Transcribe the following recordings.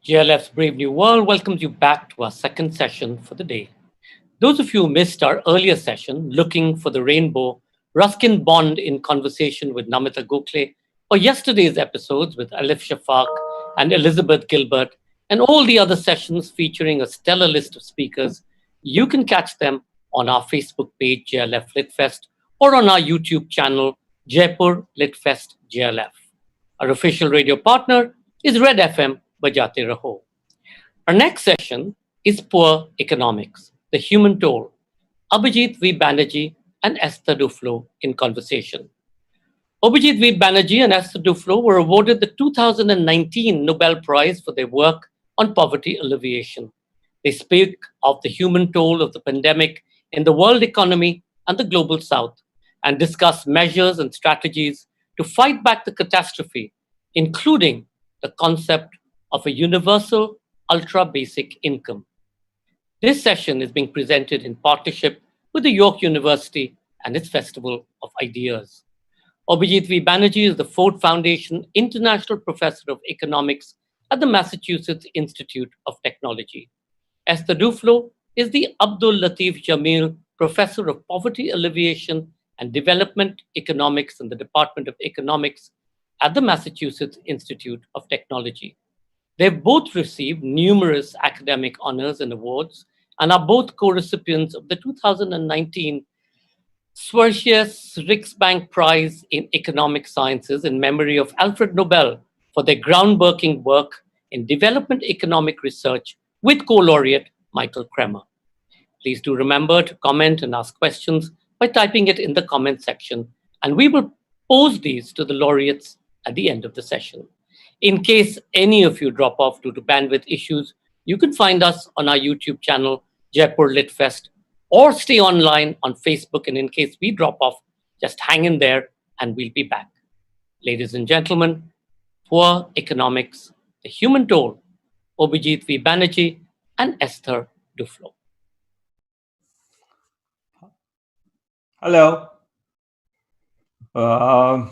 GLF's Brave New World welcomes you back to our second session for the day. Those of you who missed our earlier session, Looking for the Rainbow, Ruskin Bond in conversation with Namita Gokhale, or yesterday's episodes with Alif Shafaq and Elizabeth Gilbert, and all the other sessions featuring a stellar list of speakers, you can catch them on our Facebook page, JLF Litfest, or on our YouTube channel, Jaipur Litfest JLF. Our official radio partner is Red FM Bajate Raho. Our next session is Poor Economics, the Human Toll. Abhijit V. Banerjee and Esther Duflo in conversation. Abhijit V. Banerjee and Esther Duflo were awarded the 2019 Nobel Prize for their work on poverty alleviation. They speak of the human toll of the pandemic in the world economy and the global south and discuss measures and strategies to fight back the catastrophe, including the concept of a universal ultra basic income. This session is being presented in partnership with the York University and its Festival of Ideas. Abhijit V. Banerjee is the Ford Foundation International Professor of Economics at the Massachusetts Institute of Technology. Esther Duflo is the Abdul Latif Jamil Professor of Poverty Alleviation and Development Economics in the Department of Economics at the Massachusetts Institute of Technology. They've both received numerous academic honors and awards and are both co-recipients of the 2019 Svergius Riksbank Prize in Economic Sciences in memory of Alfred Nobel for their groundbreaking work in development economic research with co-laureate Michael Kremer. Please do remember to comment and ask questions by typing it in the comment section, and we will pose these to the laureates at the end of the session. In case any of you drop off due to bandwidth issues, you can find us on our YouTube channel, Jaipur Litfest, or stay online on Facebook. And in case we drop off, just hang in there and we'll be back. Ladies and gentlemen, Poor Economics, the Human Toll, Abhijit V. Banerjee and Esther Duflo. Hello. Well,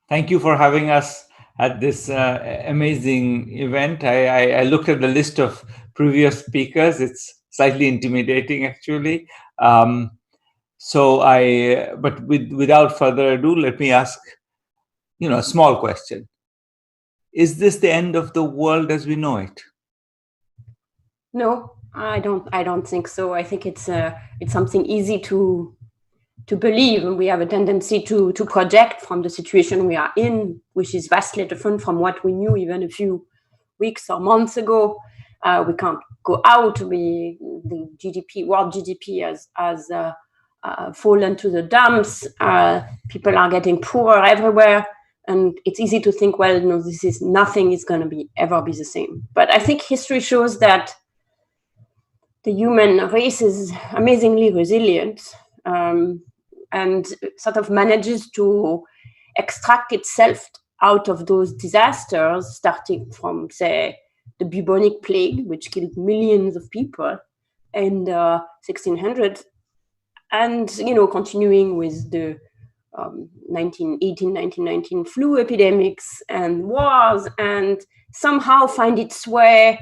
thank you for having us at this amazing event. I looked at the list of previous speakers. It's slightly intimidating, actually. But without further ado, let me ask, a small question. Is this the end of the world as we know it? No, I don't think so. I think it's something easy to believe, and we have a tendency to project from the situation we are in, which is vastly different from what we knew even a few weeks or months ago. We can't go out. The world GDP has fallen to the dumps. People are getting poorer everywhere, and it's easy to think, well, no, nothing is going to ever be the same. But I think history shows that the human race is amazingly resilient. And sort of manages to extract itself out of those disasters, starting from, say, the bubonic plague, which killed millions of people in the 1600s, and, continuing with the 1919 flu epidemics and wars, and somehow find its way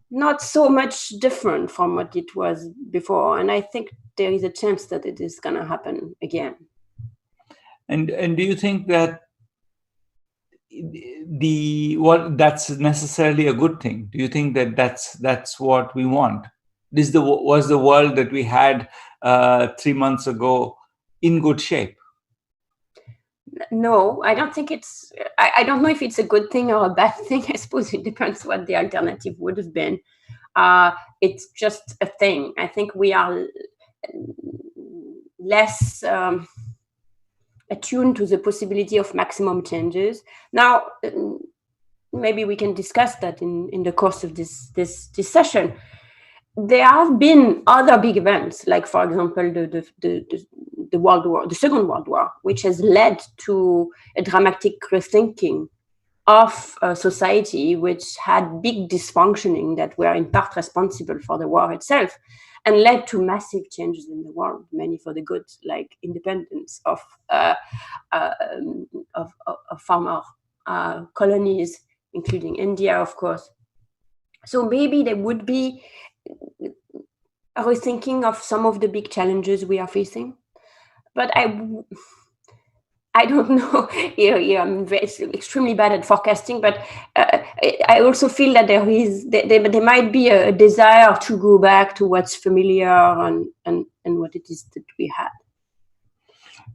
not so much different from what it was before. And I think there is a chance that it is going to happen again. And do you think that that's necessarily a good thing? Do you think that that's what we want? Was the world that we had 3 months ago in good shape? No, I don't think it's. I don't know if it's a good thing or a bad thing. I suppose it depends what the alternative would have been. It's just a thing. I think we are less attuned to the possibility of maximum changes. Now, maybe we can discuss that in the course of this session. There have been other big events, like, for example, the World War, the Second World War, which has led to a dramatic rethinking of society, which had big dysfunctioning that were in part responsible for the war itself, and led to massive changes in the world, many for the good, like independence of former colonies including India, of course. So maybe there would be a rethinking of some of the big challenges we are facing. But I don't know. I'm extremely bad at forecasting, but I also feel that there might be a desire to go back to what's familiar and what it is that we had.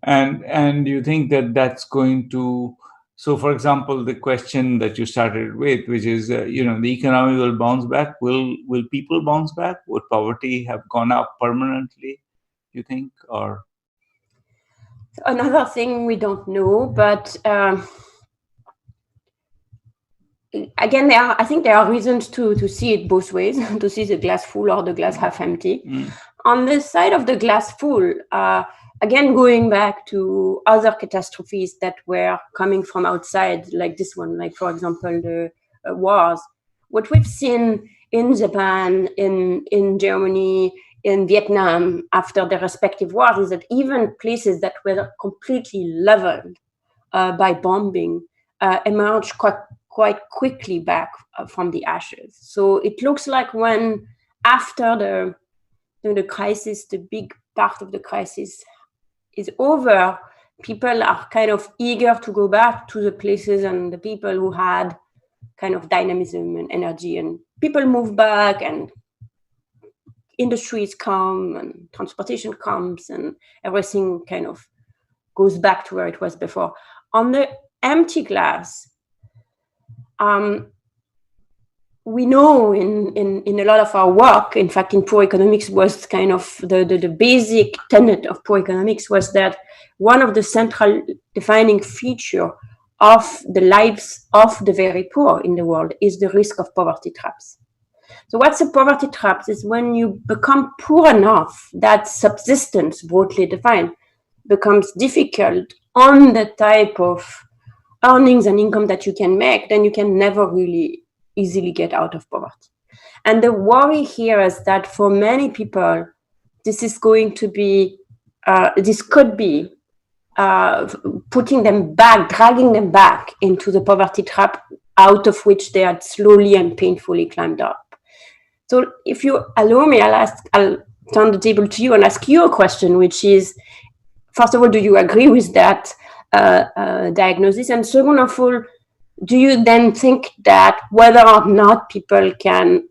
And you think that that's going to, so for example, the question that you started with, which is, the economy will bounce back. Will people bounce back? Would poverty have gone up permanently, you think? Or another thing we don't know, but again, I think there are reasons to see it both ways, to see the glass full or the glass half empty. On the side of the glass full, again, going back to other catastrophes that were coming from outside, like this one, like, for example, the wars. What we've seen in Japan, in Germany, in Vietnam, after their respective wars, is that even places that were completely leveled by bombing emerged quite quickly back from the ashes. So it looks like when, after the crisis, the big part of the crisis is over, people are kind of eager to go back to the places and the people who had kind of dynamism and energy, and people move back, and industries come and transportation comes, and everything kind of goes back to where it was before. On the empty glass, we know in a lot of our work, in fact, in poor economics, was kind of the basic tenet of poor economics was that one of the central defining feature of the lives of the very poor in the world is the risk of poverty traps. So what's a poverty trap? Is when you become poor enough that subsistence, broadly defined, becomes difficult on the type of earnings and income that you can make, then you can never really easily get out of poverty. And the worry here is that for many people, this is going to be, this could be putting them back, dragging them back into the poverty trap out of which they had slowly and painfully climbed up. So if you allow me, I'll turn the table to you and ask you a question, which is, first of all, do you agree with that diagnosis? And second of all, do you then think that whether or not people can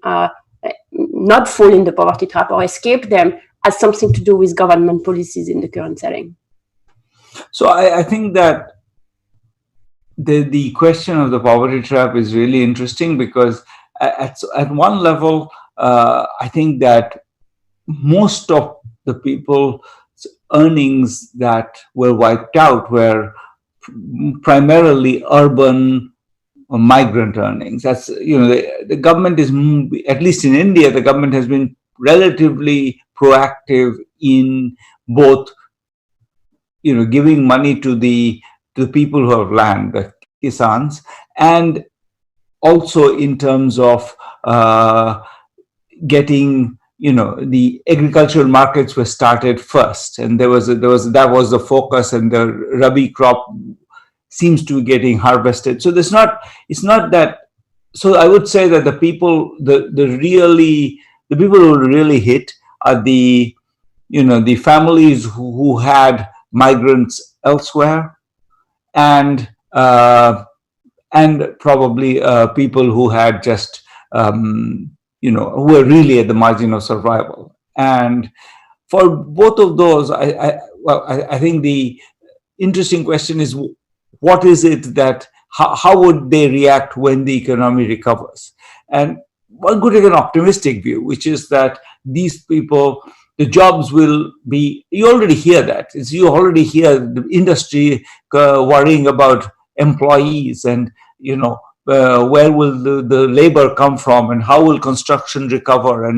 not fall in the poverty trap or escape them has something to do with government policies in the current setting? So I think that the question of the poverty trap is really interesting, because at one level, I think that most of the people's earnings that were wiped out were primarily urban or migrant earnings. That's, the government is, at least in India, the government has been relatively proactive in both, giving money to the people who have land, the kisans, and also in terms of getting, the agricultural markets were started first, and that was the focus, and the rabi crop seems to be getting harvested. So it's not that. So I would say that the people who really hit are the families who had migrants elsewhere, and probably people who had just who were really at the margin of survival. And for both of those, I think the interesting question is, what is it that, how would they react when the economy recovers? And one could take an optimistic view, which is that these people, the jobs will be, you already hear that. You already hear the industry worrying about employees, and, where will the labor come from, and how will construction recover?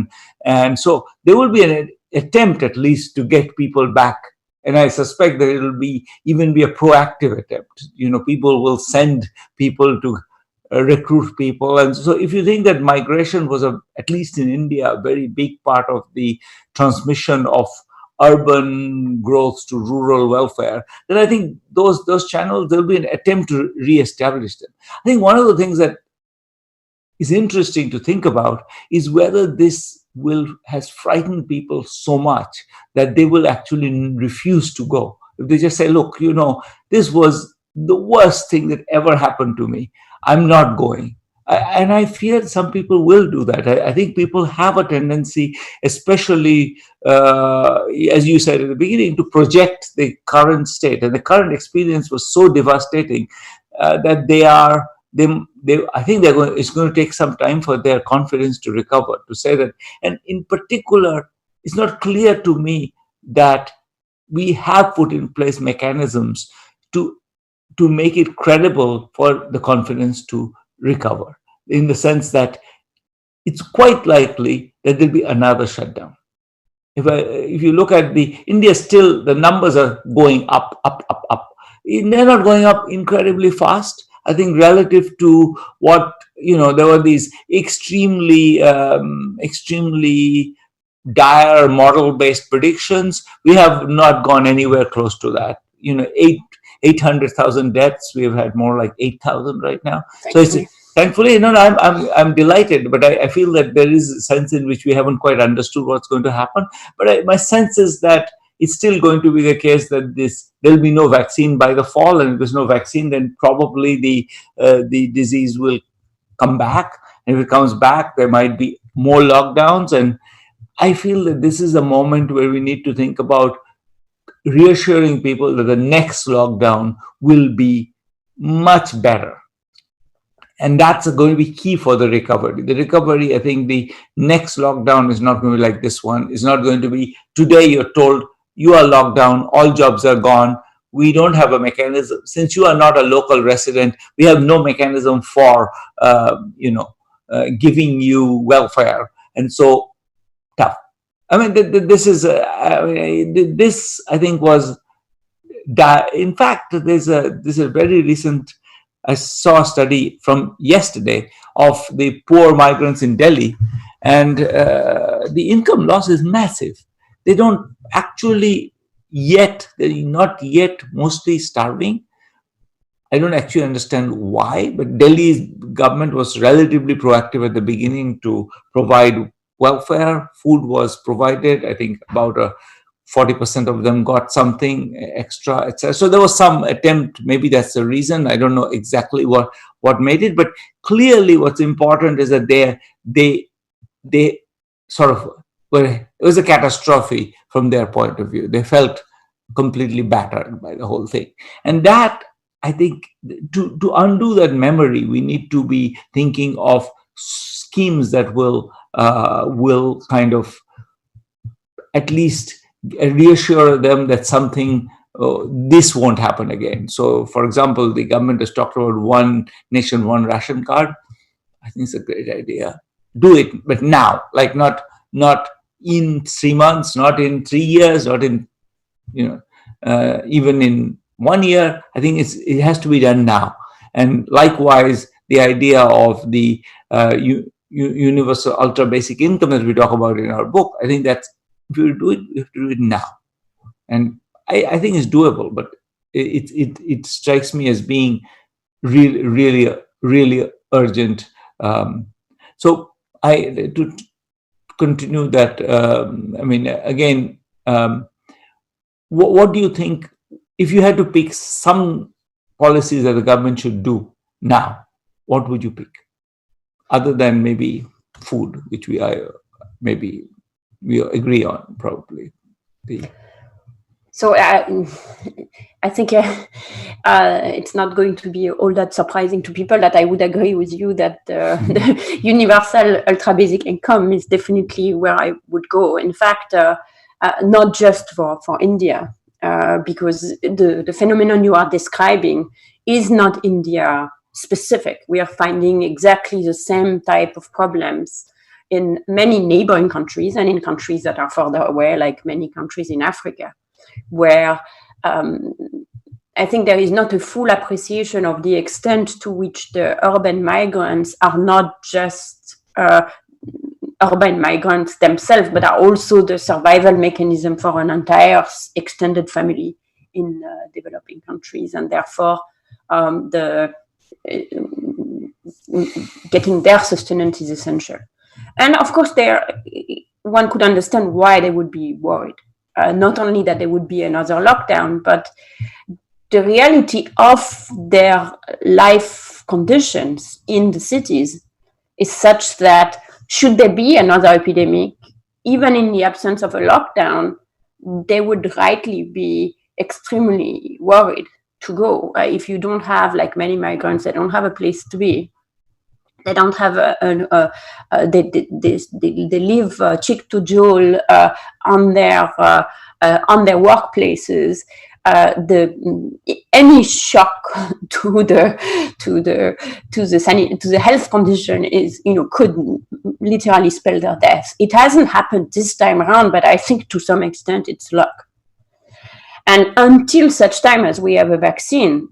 And so there will be an attempt, at least, to get people back. And I suspect that it will even be a proactive attempt. People will send people to recruit people. And so if you think that migration was, at least in India, a very big part of the transmission of urban growth to rural welfare, then I think those channels, there'll be an attempt to re-establish them. I think one of the things that is interesting to think about is whether this has frightened people so much that they will actually refuse to go. If they just say, look, this was the worst thing that ever happened to me, I'm not going. And I fear some people will do that. I think people have a tendency, especially as you said at the beginning, to project the current state. And the current experience was so devastating that I think it's going to take some time for their confidence to recover, to say that. And in particular, it's not clear to me that we have put in place mechanisms to make it credible for the confidence to recover, in the sense that it's quite likely that there'll be another shutdown. If you look at India, still the numbers are going up. They're not going up incredibly fast. I think relative to what, there were these extremely dire model-based predictions. We have not gone anywhere close to that. 800,000 deaths. We've had more like 8,000 right now. Thankfully. So thankfully, I'm delighted, but I feel that there is a sense in which we haven't quite understood what's going to happen. But my sense is that it's still going to be the case that there'll be no vaccine by the fall, and if there's no vaccine, then probably the disease will come back. And if it comes back, there might be more lockdowns. And I feel that this is a moment where we need to think about reassuring people that the next lockdown will be much better. And that's going to be key for the recovery. The recovery, I think the next lockdown is not going to be like this one. It's not going to be today you're told you are locked down, all jobs are gone. We don't have a mechanism. Since you are not a local resident, we have no mechanism for, giving you welfare. And so tough. I mean, this is, this I think was, in fact, there's a very recent, I saw a study from yesterday of the poor migrants in Delhi, and the income loss is massive. They don't actually they're not yet mostly starving. I don't actually understand why, but Delhi's government was relatively proactive at the beginning to provide welfare. Food was provided. I think about 40% of them got something extra, etc. So there was some attempt. Maybe that's the reason. I don't know exactly what made it, but clearly what's important is that they sort of it was a catastrophe from their point of view. They felt completely battered by the whole thing. And that, I think, to undo that memory, we need to be thinking of schemes that will kind of at least reassure them that something, this won't happen again. So, for example, the government has talked about one nation, one ration card. I think it's a great idea. Do it, but now, like not in 3 months, not in 3 years, not in, even in 1 year. I think it has to be done now. And likewise, the idea of the universal ultra basic income that we talk about in our book, I think that's, if you do it, you have to do it now. And I think it's doable, but it strikes me as being really urgent. So to continue that, again, what do you think, if you had to pick some policies that the government should do now, what would you pick? Other than maybe food, which we agree on, probably. So I think it's not going to be all that surprising to people that I would agree with you that the universal ultra basic income is definitely where I would go. In fact, not just for India, because the phenomenon you are describing is not India specific. We are finding exactly the same type of problems in many neighboring countries and in countries that are further away, like many countries in Africa, where I think there is not a full appreciation of the extent to which the urban migrants are not just urban migrants themselves, but are also the survival mechanism for an entire extended family in developing countries. And therefore, getting their sustenance is essential. And of course, one could understand why they would be worried. Not only that there would be another lockdown, but the reality of their life conditions in the cities is such that should there be another epidemic, even in the absence of a lockdown, they would rightly be extremely worried to go. If you don't have, like many migrants, they don't have a place to be. They don't have they live cheek to jowl on their workplaces. Any shock to the health condition is, could literally spell their death. It hasn't happened this time around, but I think to some extent it's luck. And until such time as we have a vaccine,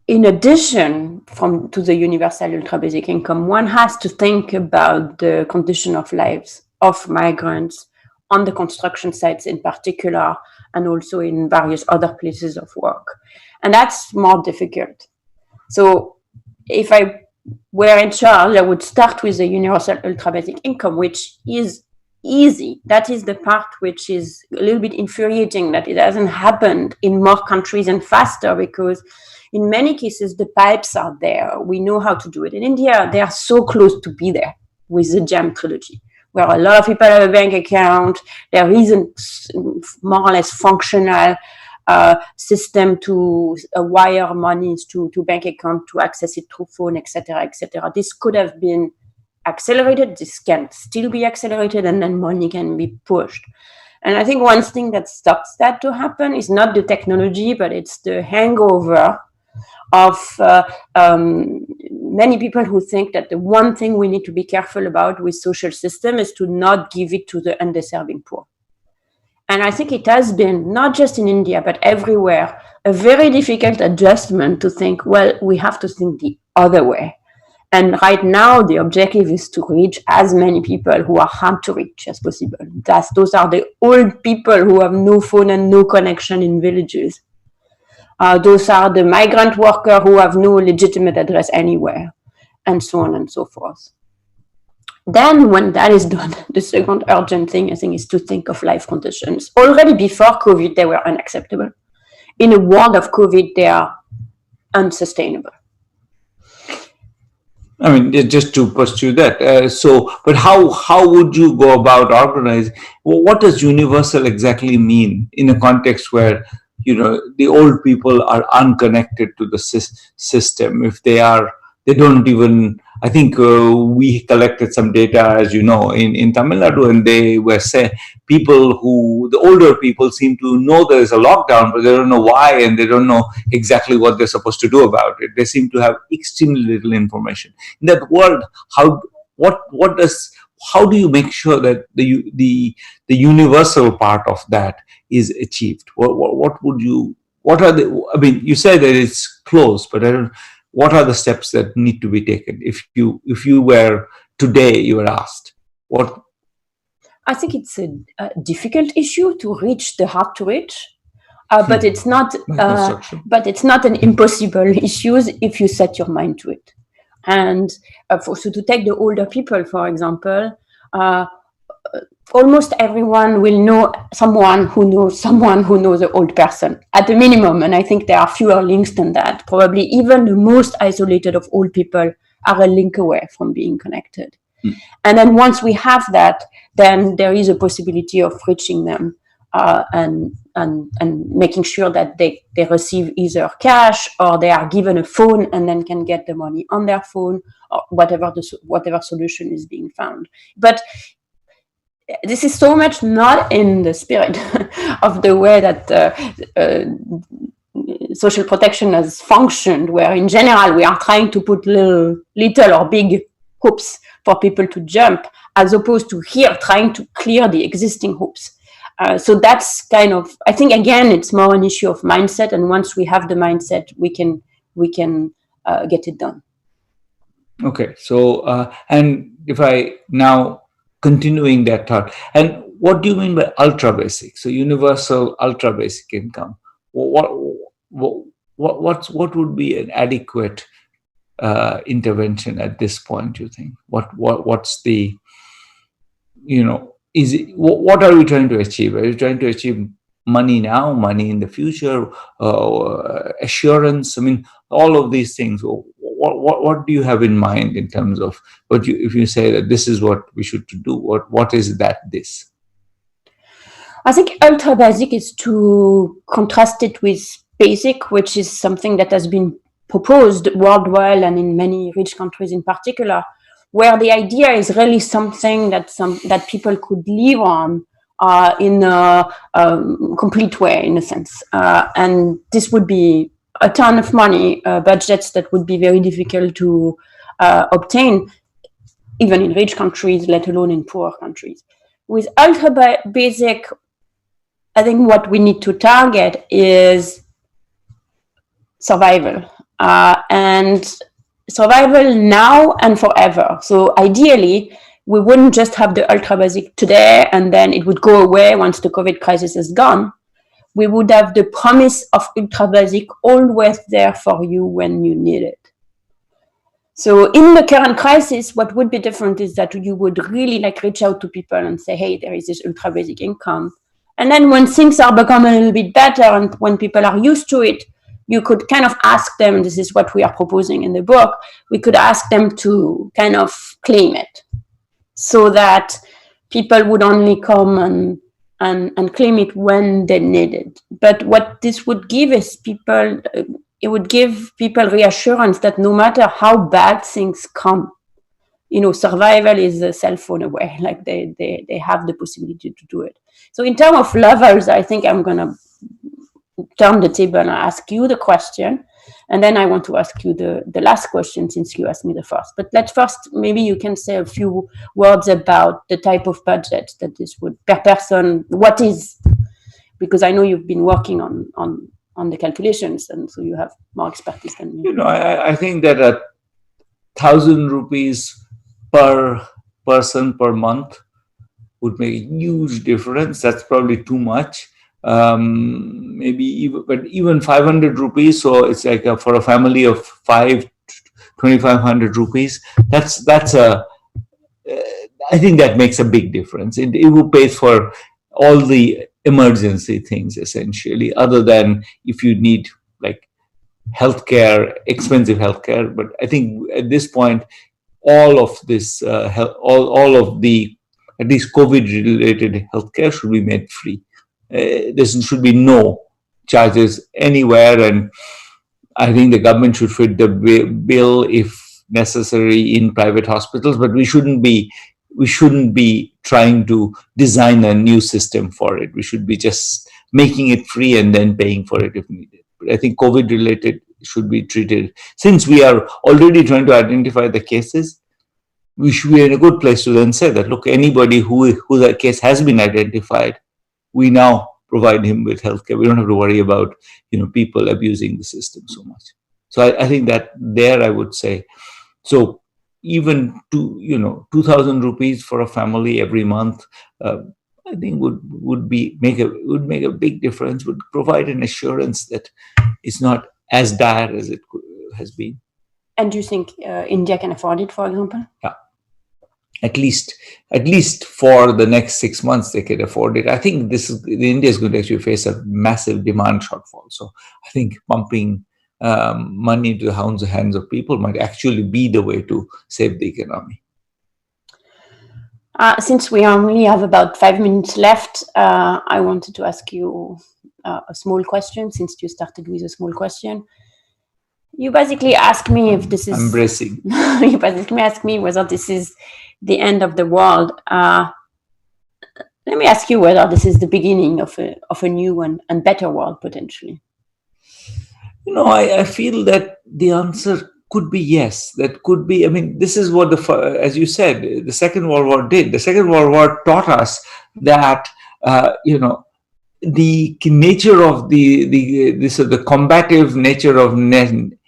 in addition to the universal ultra basic income, one has to think about the condition of lives of migrants on the construction sites in particular, and also in various other places of work. And that's more difficult. So if I were in charge, I would start with the universal ultra basic income, which is easy. That is the part which is a little bit infuriating, that it hasn't happened in more countries and faster, because in many cases, the pipes are there. We know how to do it. In India, they are so close to be there with the JAM trilogy, where a lot of people have a bank account. There isn't more or less functional system to wire monies to bank account, to access it through phone, etc., etc. This could have been accelerated. This can still be accelerated, and then money can be pushed. And I think one thing that stops that to happen is not the technology, but it's the hangover of many people who think that the one thing we need to be careful about with social system is to not give it to the undeserving poor. And I think it has been, not just in India, but everywhere, a very difficult adjustment to think, well, we have to think the other way. And right now, the objective is to reach as many people who are hard to reach as possible. Those are the old people who have no phone and no connection in villages. Those are the migrant workers who have no legitimate address anywhere, and so on and so forth. Then when that is done, the second urgent thing, I think, is to think of life conditions. Already before COVID, they were unacceptable. In a world of COVID, they are unsustainable. I mean, just to pursue that. But how would you go about organizing? What does universal exactly mean in a context where, the old people are unconnected to the system? If they don't even, I think we collected some data, as you know, in Tamil Nadu, and they were saying the older people seem to know there is a lockdown, but they don't know why, and they don't know exactly what they're supposed to do about it. They seem to have extremely little information. In that world, how do you make sure that the universal part of that is achieved? What are the, I mean, you say that it's close, but what are the steps that need to be taken? If you were today, you were asked, what? I think it's a difficult issue to reach the hard to reach, but it's not. But it's not an impossible issue if you set your mind to it. And so to take the older people, for example, almost everyone will know someone who knows an old person at the minimum. And I think there are fewer links than that. Probably even the most isolated of old people are a link away from being connected. And then once we have that, then there is a possibility of reaching them and making sure that they receive either cash or they are given a phone and then can get the money on their phone, or whatever solution is being found. But this is so much not in the spirit of the way that social protection has functioned, where in general we are trying to put little or big hoops for people to jump, as opposed to here trying to clear the existing hoops. So that's kind of, I think, again, it's more an issue of mindset. And once we have the mindset, we can get it done. Okay. So, and if I now continuing that thought, and what do you mean by ultra basic? So universal ultra basic income. What would be an adequate intervention at this point, you think? What's the, what are we trying to achieve? Are we trying to achieve money now, money in the future, assurance? I mean, all of these things. What do you have in mind in terms of if you say that this is what we should do? What is that? This? I think ultra basic is to contrast it with basic, which is something that has been proposed worldwide and in many rich countries in particular, where the idea is really something that people could live on in a complete way, in a sense. And this would be a ton of money, budgets that would be very difficult to obtain, even in rich countries, let alone in poor countries. With ultra basic, I think what we need to target is survival, and survival now and forever. So ideally, we wouldn't just have the ultra basic today and then it would go away once the COVID crisis is gone. We would have the promise of ultra basic always there for you when you need it. So in the current crisis, what would be different is that you would really reach out to people and say, hey, there is this ultra basic income. And then when things are becoming a little bit better and when people are used to it, you could kind of ask them, this is what we are proposing in the book, we could ask them to kind of claim it so that people would only come and claim it when they need it. But what this would give is it would give people reassurance that no matter how bad things come, survival is a cell phone away. They have the possibility to do it. So in terms of levels, I think I'm going to turn the table and ask you the question. And then I want to ask you the last question since you asked me the first. But let's first, maybe you can say a few words about the type of budget that this would, per person, what is, because I know you've been working on the calculations and so you have more expertise than me. I think that 1,000 rupees per person per month would make a huge difference. That's probably too much. Maybe even 500 rupees. So it's for a family of 5, 2,500 rupees. That's I think that makes a big difference. It will pay for all the emergency things essentially, other than if you need healthcare, expensive healthcare. But I think at this point, all of this, all of the at least COVID-related healthcare should be made free. There should be no charges anywhere, and I think the government should fit the bill if necessary in private hospitals. But we shouldn't be trying to design a new system for it. We should be just making it free and then paying for it if needed. But I think COVID-related should be treated. Since we are already trying to identify the cases, we should be in a good place to then say that, look, anybody whose case has been identified, we now provide him with healthcare. We don't have to worry about people abusing the system so much. So I think that there I would say, so even 2,000 rupees for a family every month, I think would make a big difference. Would provide an assurance that it's not as dire as it has been. And do you think India can afford it, for example? Yeah. At least for the next 6 months, they can afford it. I think India is going to actually face a massive demand shortfall. So I think pumping money into the hands of people might actually be the way to save the economy. Since we only have about 5 minutes left, I wanted to ask you a small question, since you started with a small question. You basically asked me if this is... I'm bracing. You basically asked me whether this is the end of the world. Let me ask you whether this is the beginning of a new and better world, potentially. I feel that the answer could be yes. That could be, this is what as you said, the Second World War did. The Second World War taught us that, the nature of the combative nature of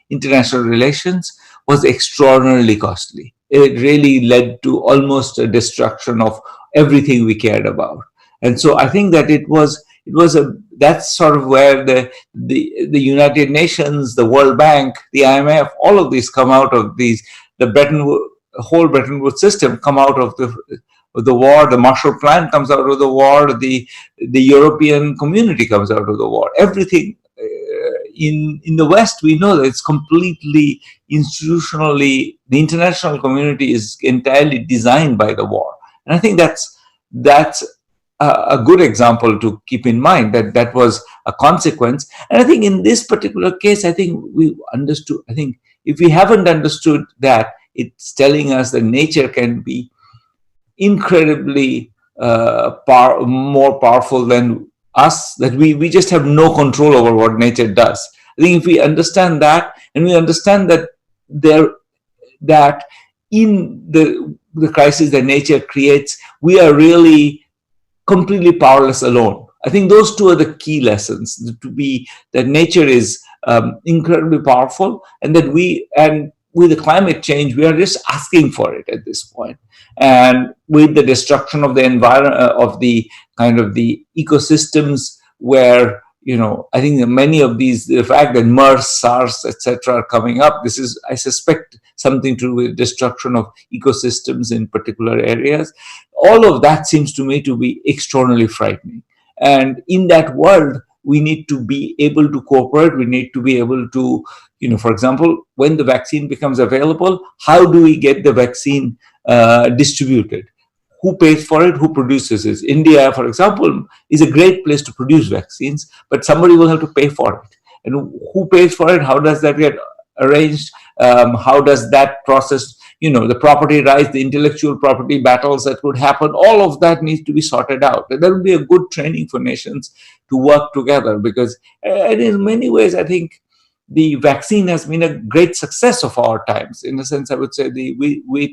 international relations was extraordinarily costly. It really led to almost a destruction of everything we cared about. And so I think that it was that's sort of where the United Nations, the World Bank, the IMF, all of these come out of these. The whole Bretton Woods system come out of the war. The Marshall Plan comes out of the war. The European community comes out of the war. Everything in the West, we know that it's completely institutionally, the international community is entirely designed by the war. And I think that's a good example to keep in mind, that was a consequence. And I think in this particular case, I think we understood, I think if we haven't understood that, it's telling us that nature can be incredibly more powerful than us, that we just have no control over what nature does. I think if we understand that, and we understand that that in the crisis that nature creates, we are really completely powerless alone. I think those two are the key lessons, that nature is incredibly powerful, and that with the climate change, we are just asking for it at this point. And with the destruction of the environment, of the kind of the ecosystems, where, I think that many of these, the fact that MERS, SARS, etc. are coming up, this is, I suspect, something to do with destruction of ecosystems in particular areas. All of that seems to me to be extraordinarily frightening. And in that world, we need to be able to cooperate. We need to be able to, for example, when the vaccine becomes available, how do we get the vaccine distributed? Who pays for it? Who produces it? India, for example, is a great place to produce vaccines, but somebody will have to pay for it. And who pays for it? How does that get arranged? How does that process, the property rights, the intellectual property battles that would happen, all of that needs to be sorted out. And that would be a good training for nations to work together, because in many ways, I think the vaccine has been a great success of our times. In a sense, I would say with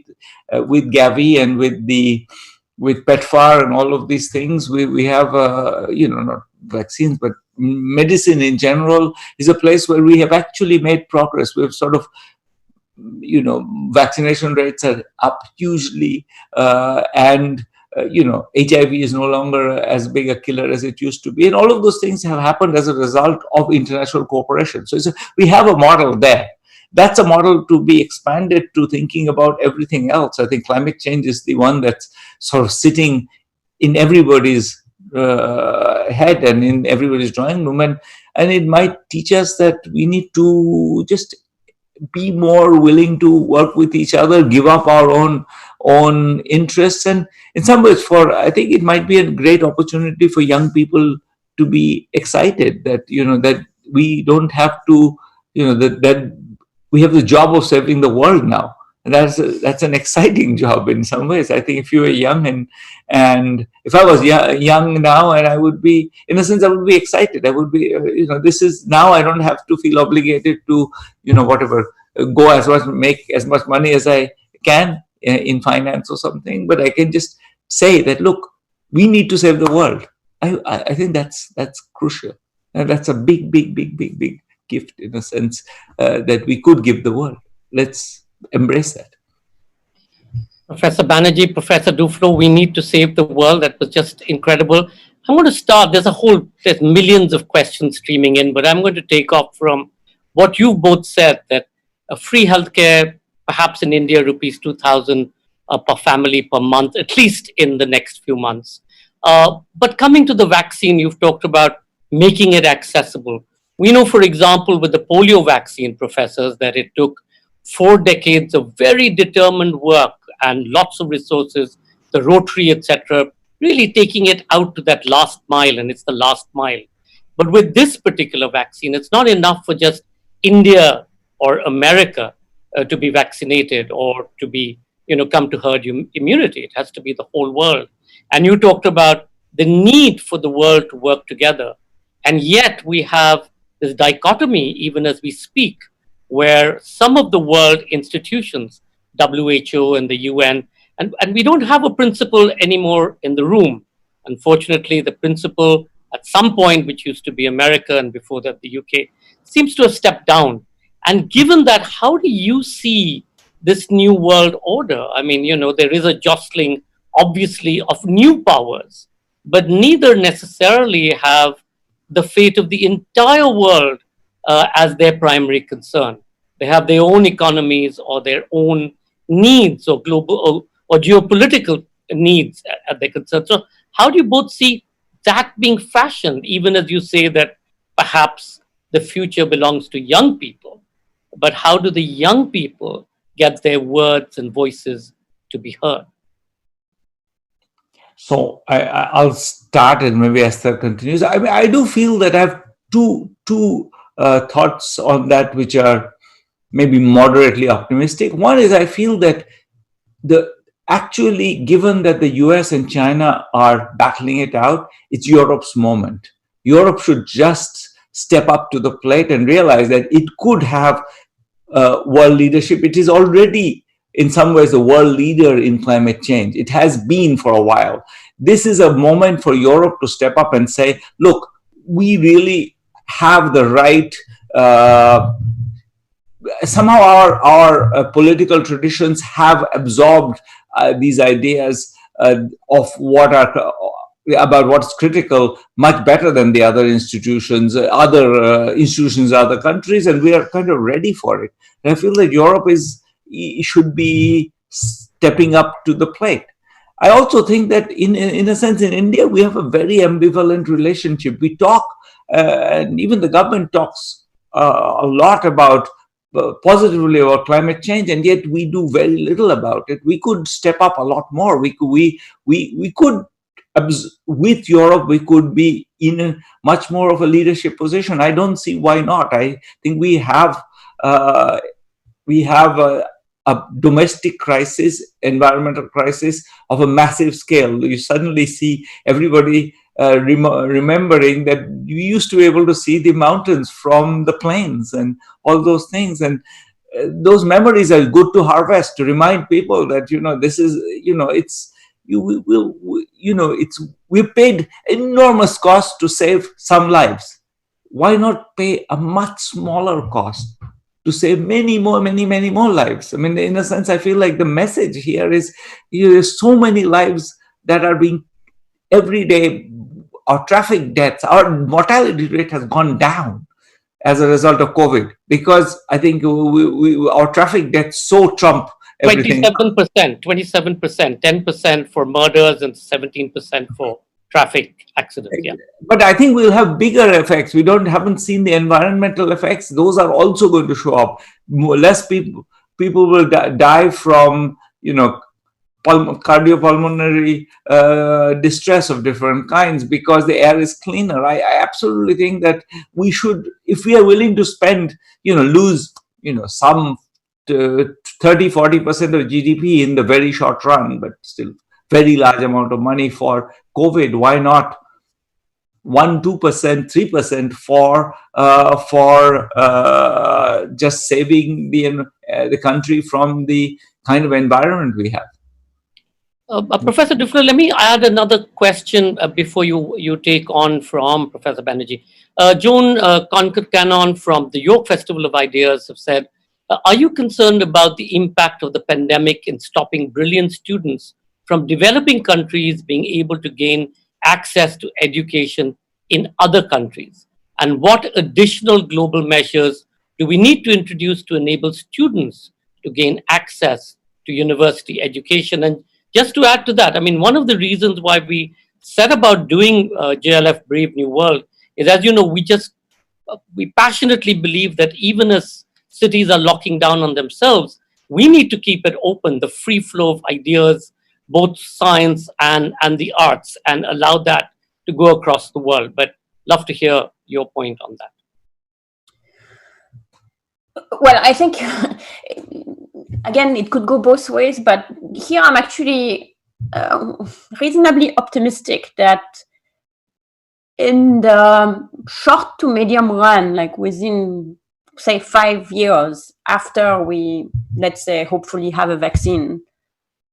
Gavi and with PEPFAR and all of these things, we have, not vaccines, but medicine in general is a place where we have actually made progress. We've sort of, vaccination rates are up hugely, and HIV is no longer as big a killer as it used to be. And all of those things have happened as a result of international cooperation. So we have a model there. That's a model to be expanded to thinking about everything else. I think climate change is the one that's sort of sitting in everybody's head and in everybody's drawing room. And it might teach us that we need to just be more willing to work with each other, give up our own interests. And in some ways, I think it might be a great opportunity for young people to be excited that, that we don't have to, that we have the job of saving the world now. And that's an exciting job in some ways. I think if you were young and if I was young now, and I would be, in a sense, I would be excited. I would be, this is now I don't have to feel obligated to, whatever, make as much money as I can in finance or something. But I can just say that, look, we need to save the world. I think that's crucial. And that's a big gift, in a sense, that we could give the world. Let's embrace that. Professor Banerjee, Professor Duflo, we need to save the world. That was just incredible. I'm going to start. There's millions of questions streaming in, but I'm going to take off from what you both said, that free healthcare, perhaps in India, rupees 2,000 per family per month, at least in the next few months. But coming to the vaccine, you've talked about making it accessible. We know, for example, with the polio vaccine, professors, that it took 4 decades of very determined work and lots of resources, the Rotary, etc., really taking it out to that last mile, and it's the last mile. But with this particular vaccine, it's not enough for just India or America to be vaccinated or to be, come to herd immunity. It has to be the whole world. And you talked about the need for the world to work together. And yet we have this dichotomy, even as we speak, where some of the world institutions, WHO and the UN, and we don't have a principal anymore in the room. Unfortunately, the principal at some point, which used to be America and before that the UK, seems to have stepped down. And given that, how do you see this new world order? I mean, there is a jostling, obviously, of new powers, but neither necessarily have the fate of the entire world as their primary concern. They have their own economies or their own needs or global or geopolitical needs at their concern. So how do you both see that being fashioned, even as you say that perhaps the future belongs to young people? But how do the young people get their words and voices to be heard? So I'll start and maybe Esther continues. I mean, I do feel that I have two thoughts on that which are maybe moderately optimistic. One is I feel that actually, given that the US and China are battling it out, it's Europe's moment. Europe should just step up to the plate and realize that it could have world leadership. It is already, in some ways, a world leader in climate change. It has been for a while. This is a moment for Europe to step up and say, look, we really have the right. Somehow our political traditions have absorbed these ideas of what are about what's critical much better than the other institutions, other countries, and we are kind of ready for it. And I feel that Europe should be stepping up to the plate. I also think that in a sense in India we have a very ambivalent relationship. We talk, and even the government talks a lot about positively about climate change, and yet we do very little about it. We could step up a lot more. We could with Europe, we could be in a much more of a leadership position. I don't see why not. I think we have a domestic crisis, environmental crisis of a massive scale. You suddenly see everybody remembering that you used to be able to see the mountains from the plains and all those things. And those memories are good to harvest, to remind people that, this is, we paid enormous cost to save some lives. Why not pay a much smaller cost to save many more lives? I mean, in a sense, I feel like the message here is there's so many lives that are being every day. Our traffic deaths, our mortality rate has gone down as a result of COVID, because I think our traffic deaths so trump everything. 27%, 10% for murders and 17% for traffic accidents. Yeah. But I think we'll have bigger effects. We haven't seen the environmental effects. Those are also going to show up. Less people will die from, cardiopulmonary distress of different kinds because the air is cleaner. I absolutely think that we should, if we are willing to spend, lose, some 30-40% of GDP in the very short run, but still very large amount of money for COVID, why not 1%, 2%, 3% for just saving the country from the kind of environment we have? Professor Duflo, let me add another question before you take on from Professor Banerjee. Joan Concord-Cannon from the York Festival of Ideas have said, are you concerned about the impact of the pandemic in stopping brilliant students from developing countries being able to gain access to education in other countries? And what additional global measures do we need to introduce to enable students to gain access to university education? And just to add to that, I mean, one of the reasons why we set about doing JLF Brave New World is, as you know, we passionately believe that even as cities are locking down on themselves, we need to keep it open, the free flow of ideas, both science and the arts, and allow that to go across the world. But love to hear your point on that. Well, I think, again, it could go both ways, but here I'm actually reasonably optimistic that in the short to medium run, like within, say, 5 years after we, let's say, hopefully have a vaccine,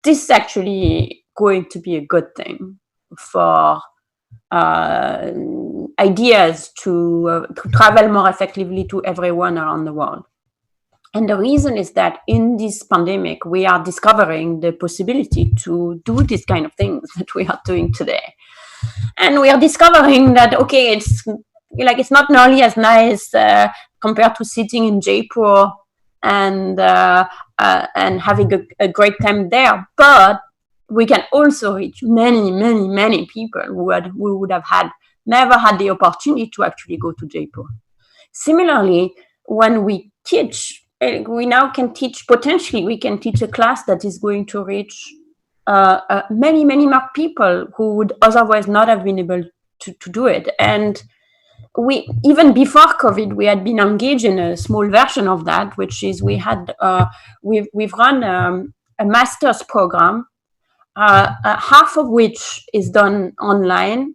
this is actually going to be a good thing for ideas to travel more effectively to everyone around the world. And the reason is that in this pandemic, we are discovering the possibility to do these kind of things that we are doing today. And we are discovering that, okay, it's like it's not nearly as nice compared to sitting in Jaipur and having a great time there. But we can also reach many, many, many people who would have never had the opportunity to actually go to Jaipur. Similarly, when we teach, we now can teach, potentially we can teach a class that is going to reach many, many more people who would otherwise not have been able to do it. And we, even before COVID, we had been engaged in a small version of that, which is we've run a master's program, half of which is done online,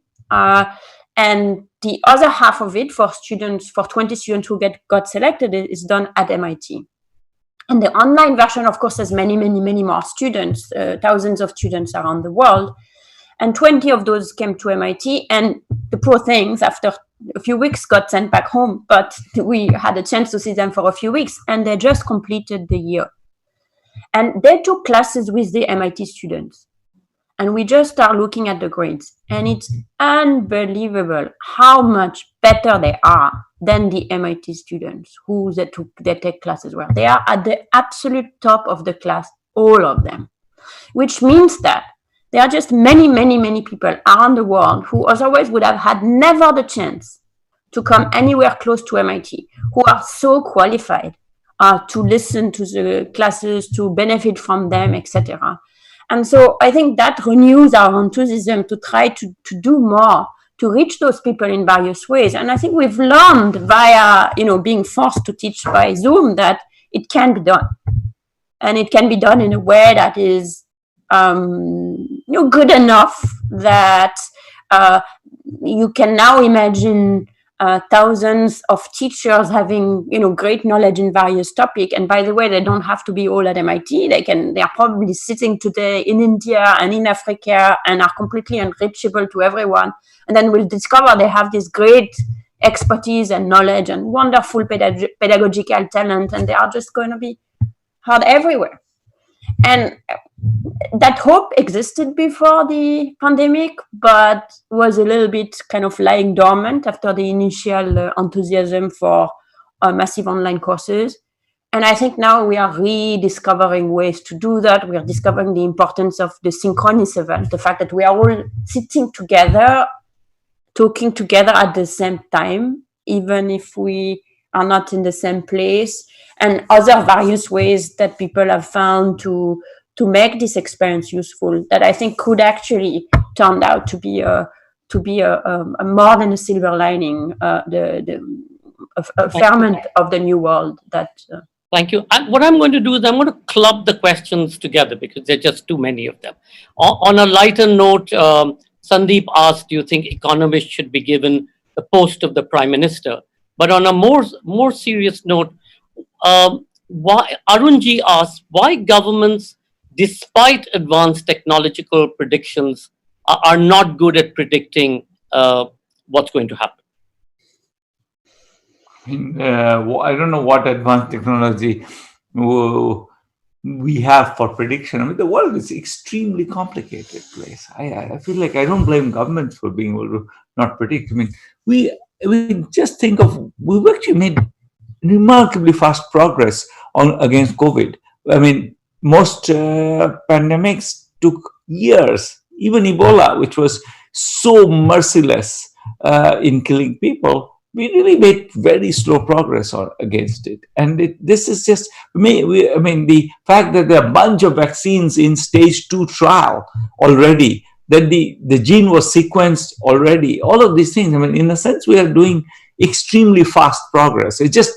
and the other half of it for 20 students who got selected is done at MIT. And the online version, of course, has many, many, many more students, thousands of students around the world. And 20 of those came to MIT. And the poor things, after a few weeks, got sent back home. But we had a chance to see them for a few weeks. And they just completed the year. And they took classes with the MIT students. And we just are looking at the grades. And it's unbelievable how much better they are than the MIT students who they take classes where. They are at the absolute top of the class, all of them. Which means that there are just many, many, many people around the world who otherwise would have had never the chance to come anywhere close to MIT, who are so qualified to listen to the classes, to benefit from them, etc. And so I think that renews our enthusiasm to try to do more, to reach those people in various ways. And I think we've learned via, being forced to teach by Zoom that it can be done. And it can be done in a way that is good enough that you can now imagine thousands of teachers having great knowledge in various topics. And by the way, they don't have to be all at MIT. They are probably sitting today in India and in Africa and are completely unreachable to everyone. And then we'll discover they have this great expertise and knowledge and wonderful pedagogical talent, and they are just going to be heard everywhere. And that hope existed before the pandemic, but was a little bit kind of lying dormant after the initial enthusiasm for massive online courses. And I think now we are rediscovering ways to do that. We are discovering the importance of the synchronous event, the fact that we are all sitting together, talking together at the same time, even if we are not in the same place, and other various ways that people have found to make this experience useful, that I think could actually turn out to be a more than a silver lining, a ferment of the new world. Thank you. And what I'm going to do is I'm going to club the questions together because there are just too many of them. On a lighter note, Sandeep asked, do you think economists should be given the post of the Prime Minister? But on a more serious note, why Arunji asked, why governments, despite advanced technological predictions, are not good at predicting what's going to happen? I don't know what advanced technology we have for prediction. I mean, the world is extremely complicated place. I feel like I don't blame governments for being able to not predict. I mean, we just think of, we've actually made remarkably fast progress against COVID. I mean, most pandemics took years. Even Ebola, which was so merciless in killing people, we really made very slow progress against it. And this is just, I mean, the fact that there are a bunch of vaccines in stage 2 trial already, that the gene was sequenced already, all of these things, I mean, in a sense, we are doing extremely fast progress. It's just,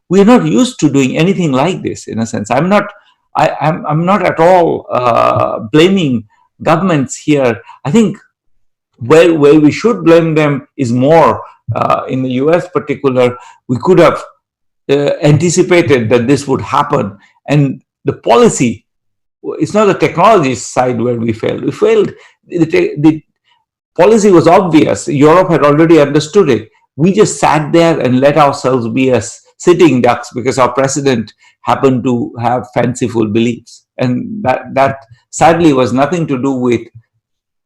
we're not used to doing anything like this, in a sense. I'm not at all blaming governments here. I think where we should blame them is more in the US particular. We could have anticipated that this would happen, and the policy, it's not the technology side where we failed. We failed. The policy was obvious. Europe had already understood it. We just sat there and let ourselves be as sitting ducks because our president happened to have fanciful beliefs. And that sadly was nothing to do with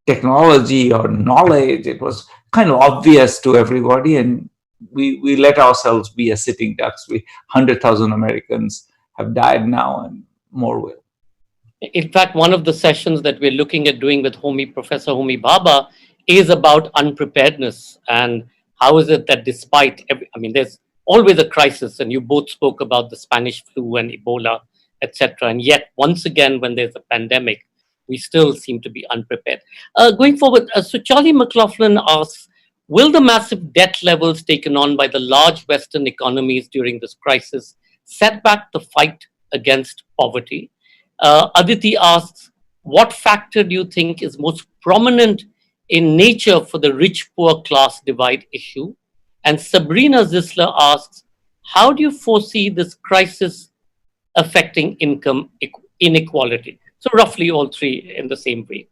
technology or knowledge. It was kind of obvious to everybody, and we let ourselves be a sitting ducks. 100,000 Americans have died now, and more will. In fact, one of the sessions that we're looking at doing with Professor Homi Bhabha is about unpreparedness, and how is it that despite there's always a crisis, and you both spoke about the Spanish flu and Ebola, etc. And yet, once again, when there's a pandemic, we still seem to be unprepared. Going forward, so Charlie McLaughlin asks, will the massive debt levels taken on by the large Western economies during this crisis set back the fight against poverty? Aditi asks, what factor do you think is most prominent in nature for the rich-poor class divide issue? And Sabrina Zisler asks, how do you foresee this crisis affecting income inequality? So roughly all three in the same way.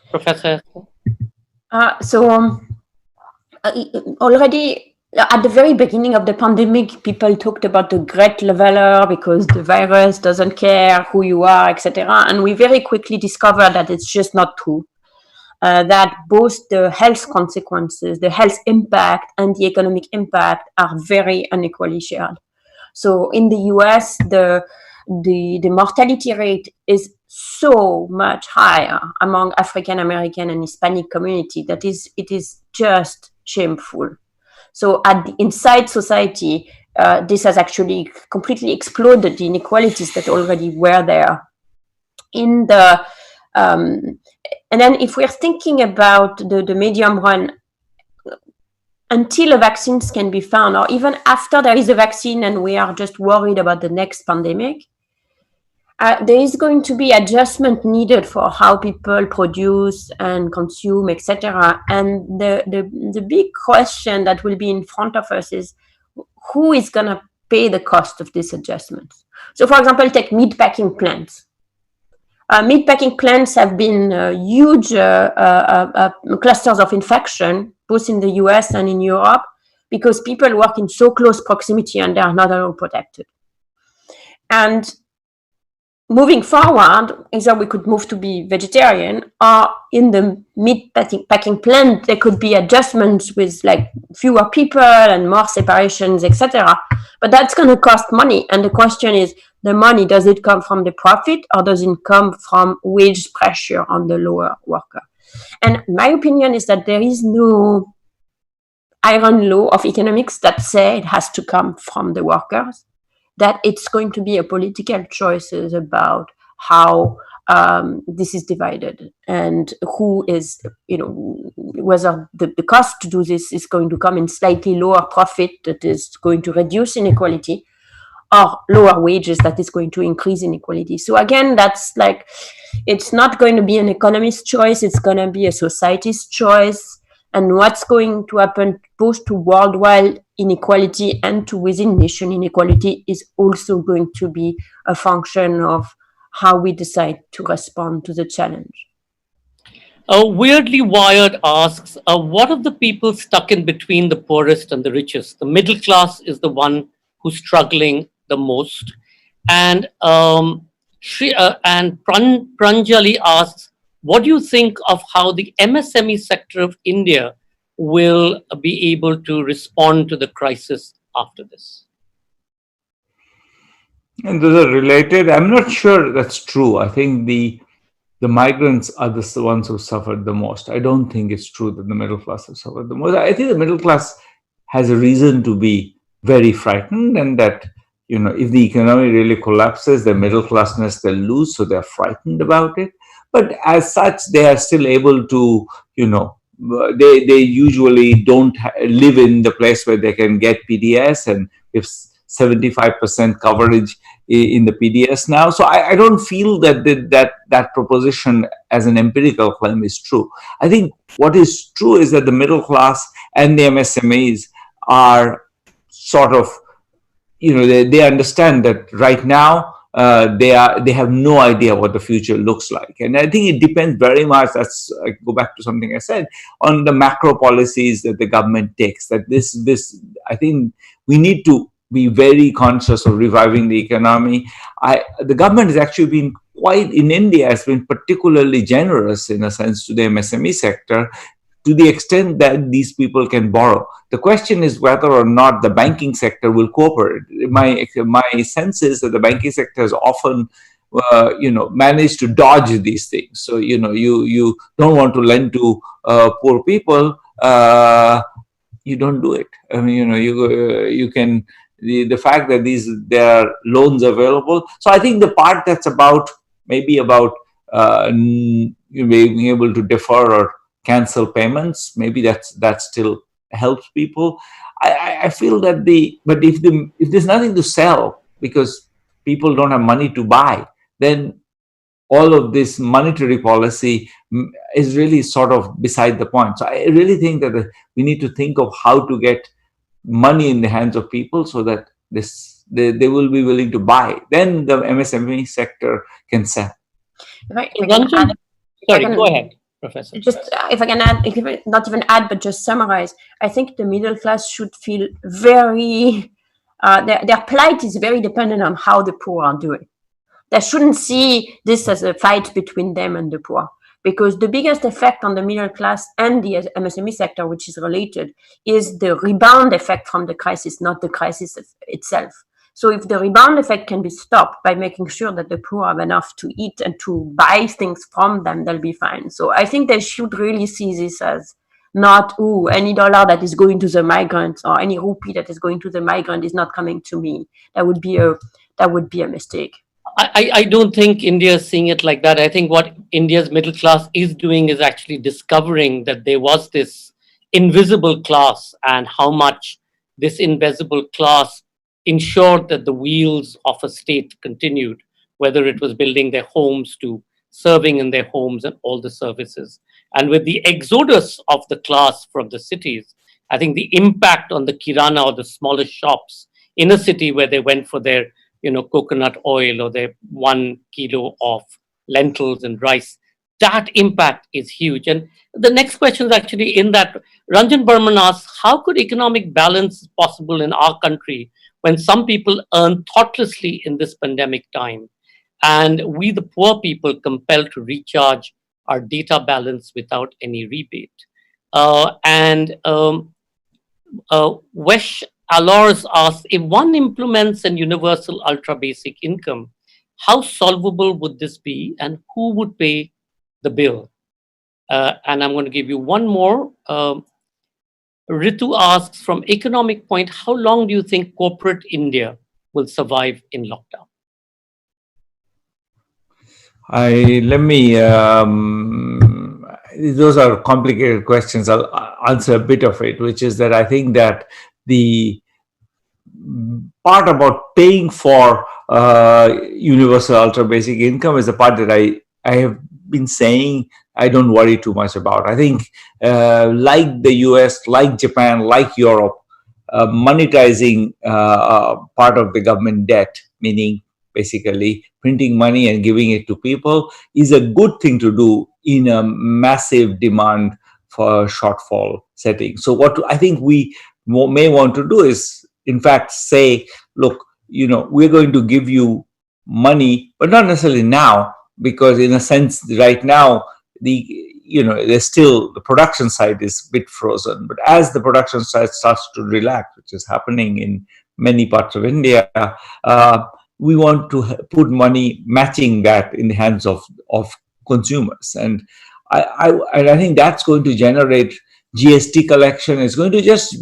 Professor? Already at the very beginning of the pandemic, people talked about the great leveler because the virus doesn't care who you are, etc. And we very quickly discovered that it's just not true. That both the health consequences, the health impact, and the economic impact are very unequally shared. So in the US, the mortality rate is so much higher among African American and Hispanic community that it is just shameful. So inside society, this has actually completely exploded the inequalities that already were there. And then if we're thinking about the medium run, until a vaccine can be found, or even after there is a vaccine and we are just worried about the next pandemic, there is going to be adjustment needed for how people produce and consume, etc. And the big question that will be in front of us is, who is going to pay the cost of these adjustments? So, for example, take meatpacking plants. Meatpacking plants have been huge clusters of infection, both in the US and in Europe, because people work in so close proximity and they are not at all protected. And moving forward, either we could move to be vegetarian, or in the meat packing plant, there could be adjustments with like fewer people and more separations, etc. But that's going to cost money. And the question is, the money, does it come from the profit, or does it come from wage pressure on the lower worker? And my opinion is that there is no iron law of economics that say it has to come from the workers, that it's going to be a political choices about how this is divided, and who is, whether the cost to do this is going to come in slightly lower profit that is going to reduce inequality, or lower wages that is going to increase inequality. So again, that's like, it's not going to be an economist's choice, it's going to be a society's choice. And what's going to happen both to worldwide inequality and to within nation inequality is also going to be a function of how we decide to respond to the challenge. Weirdly Wired asks, what of the people stuck in between the poorest and the richest? The middle class is the one who's struggling the most. And Pranjali asks, what do you think of how the MSME sector of India will be able to respond to the crisis after this? And those are related. I'm not sure that's true. I think the migrants are the ones who suffered the most. I don't think it's true that the middle class has suffered the most. I think the middle class has a reason to be very frightened, and that, if the economy really collapses, the middle classness they'll lose, so they're frightened about it. But as such, they are still able to, they usually don't live in the place where they can get PDS, and if 75% coverage in the PDS now. So I don't feel that proposition as an empirical claim is true. I think what is true is that the middle class and the MSMEs are sort of, they understand that right now they have no idea what the future looks like. And I think it depends very much, I go back to something I said, on the macro policies that the government takes. That I think we need to be very conscious of reviving the economy. The government has actually been in India has been particularly generous in a sense to the MSME sector, to the extent that these people can borrow. The question is whether or not the banking sector will cooperate. My sense is that the banking sector has often managed to dodge these things. So you don't want to lend to poor people. You don't do it. I mean, you can, the fact that there are loans available. So I think the part that's maybe about being able to defer or cancel payments, maybe that still helps people. I feel that but if there's nothing to sell because people don't have money to buy, then all of this monetary policy is really sort of beside the point. So I really think that we need to think of how to get money in the hands of people so that they will be willing to buy. Then the MSME sector can sell. Go ahead, Professor. Just if I can add, not even add, but just summarize. I think the middle class should feel very, their plight is very dependent on how the poor are doing. They shouldn't see this as a fight between them and the poor, because the biggest effect on the middle class and the MSME sector, which is related, is the rebound effect from the crisis, not the crisis itself. So if the rebound effect can be stopped by making sure that the poor have enough to eat and to buy things from them, they'll be fine. So I think they should really see this as not, any dollar that is going to the migrant or any rupee that is going to the migrant is not coming to me. That would be a mistake. I don't think India is seeing it like that. I think what India's middle class is doing is actually discovering that there was this invisible class, and how much this invisible class ensured that the wheels of a state continued, whether it was building their homes to serving in their homes and all the services. And with the exodus of the class from the cities, I think the impact on the kirana or the smaller shops in a city where they went for their coconut oil or their 1 kilo of lentils and rice, that impact is huge. And the next question is actually in that. Ranjan Burman asks, how could economic balance possible in our country when some people earn thoughtlessly in this pandemic time, and we, the poor people, compelled to recharge our data balance without any rebate? Wesh Alors asks, if one implements an universal ultra basic income, how solvable would this be, and who would pay the bill? And I'm going to give you one more. Ritu asks, from economic point, how long do you think corporate India will survive in lockdown? Those are complicated questions. I'll answer a bit of it, which is that I think that the part about paying for universal ultra basic income is the part that I have been saying I don't worry too much about. I think like the US, like Japan, like Europe, monetizing part of the government debt, meaning basically printing money and giving it to people, is a good thing to do in a massive demand for shortfall setting. So what I think we may want to do is, in fact, say, look, we're going to give you money, but not necessarily now, because in a sense, right now, there's still, the production side is a bit frozen. But as the production side starts to relax, which is happening in many parts of India, we want to put money matching that in the hands of consumers. And I think that's going to generate GST collection. It's going to just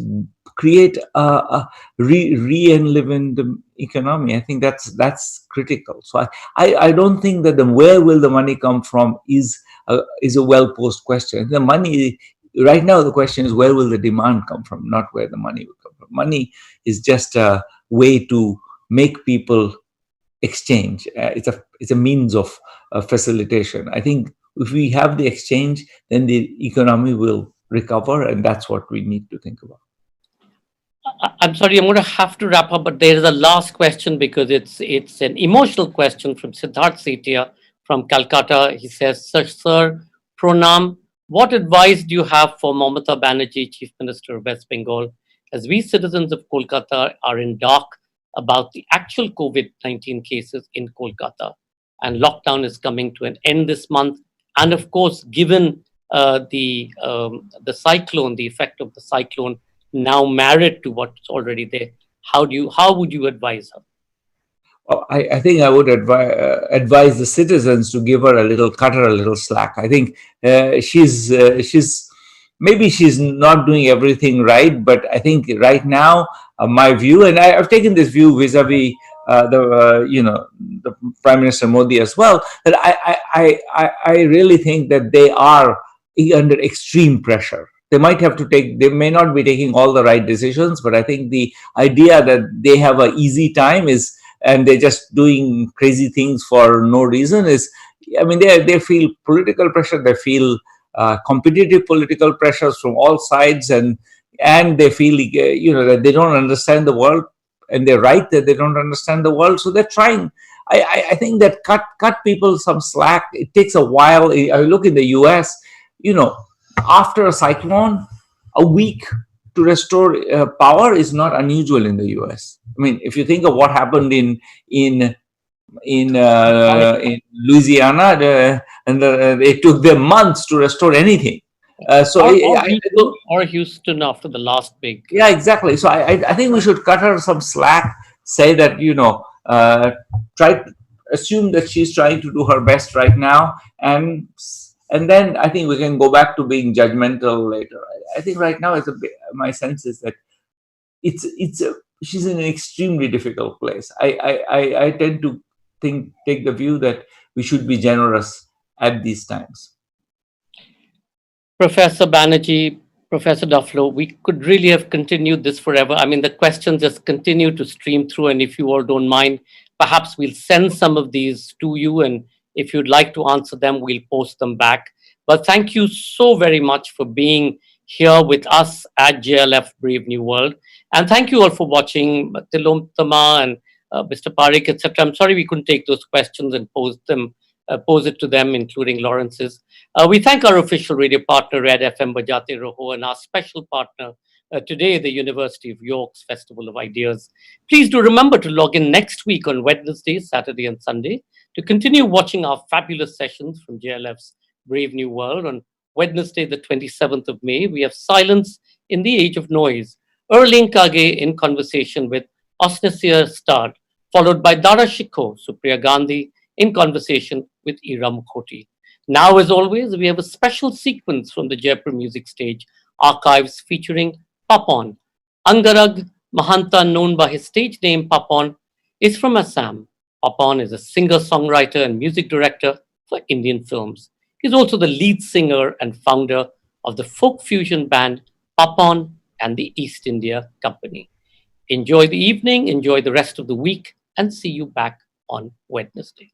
create a re-enliven the economy. I think that's critical. So I don't think that where will the money come from is a well-posed question. The money, right now, the question is where will the demand come from, not where the money will come from. Money is just a way to make people exchange. It's a means of facilitation. I think if we have the exchange, then the economy will recover, and that's what we need to think about. I'm sorry, I'm going to have to wrap up, but there is a last question because it's an emotional question from Siddharth Setia from Calcutta. He says, Sir, Pranam, what advice do you have for Mamata Banerjee, Chief Minister of West Bengal, as we citizens of Kolkata are in dark about the actual COVID-19 cases in Kolkata, and lockdown is coming to an end this month? And of course, given the cyclone, the effect of the cyclone, now married to what's already there? How would you advise her? I think I would advise the citizens to give her a little, cut her a little slack. I think she's maybe she's not doing everything right, but I think right now my view, and I've taken this view vis-a-vis the Prime Minister Modi as well, that I really think that they are under extreme pressure. They might have to take, they may not be taking all the right decisions, but I think the idea that they have an easy time is, and they're just doing crazy things for no reason is, I mean, they feel political pressure, they feel competitive political pressures from all sides, and they feel that they don't understand the world, and they're right that they don't understand the world, so they're trying. I think that cut people some slack. It takes a while. I look in the US, after a cyclone, a week to restore power is not unusual in the US. I mean, if you think of what happened in Louisiana, it took them months to restore anything. Or Houston after the last big. Yeah, exactly. So I think we should cut her some slack. Say that try to assume that she's trying to do her best right now, and then I think we can go back to being judgmental later. I think right now my sense is that she's in an extremely difficult place. I tend to take the view that we should be generous at these times. Professor Banerjee, Professor Duflo, we could really have continued this forever. I mean, the questions just continue to stream through, and if you all don't mind, perhaps we'll send some of these to you, and if you'd like to answer them, we'll post them back. But thank you so very much for being here with us at JLF Brave New World. And thank you all for watching, Tilomtama and Mr. Parikh, etc. I'm sorry we couldn't take those questions and pose it to them, including Lawrence's. We thank our official radio partner, Red FM Bajate Roho, and our special partner today, the University of York's Festival of Ideas. Please do remember to log in next week on Wednesday, Saturday, and Sunday to continue watching our fabulous sessions from JLF's Brave New World. On Wednesday, the 27th of May, we have Silence in the Age of Noise, Erling Kage in conversation with Osnasir Stad, followed by Dara Shikho, Supriya Gandhi, in conversation with Ira Mukhoti. Now, as always, we have a special sequence from the Jaipur Music Stage archives featuring Papon. Angarag Mahanta, known by his stage name Papon, is from Assam. Papon is a singer-songwriter and music director for Indian films. He's also the lead singer and founder of the folk fusion band Papon and the East India Company. Enjoy the evening, enjoy the rest of the week, and see you back on Wednesday.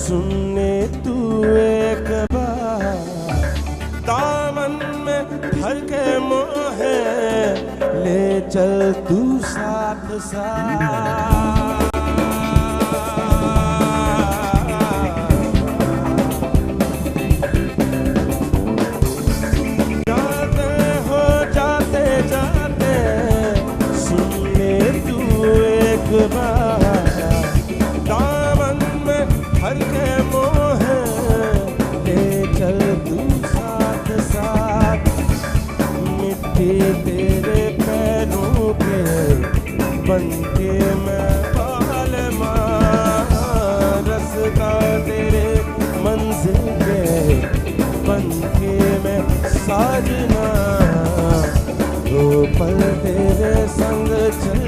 सुनने तू एक बार, दामन में भर के मोहे ले चल तू साथ साथ। जाते हो जाते जाते सुनने तू एक बार, दामन में भर के मोहे ले चल तू साथ साथ। मिट्टी तेरे पैरों के बनके मैं बाल मार, रास्ता तेरे मंजिल के बनके मैं साजना, दो पल तेरे संग चल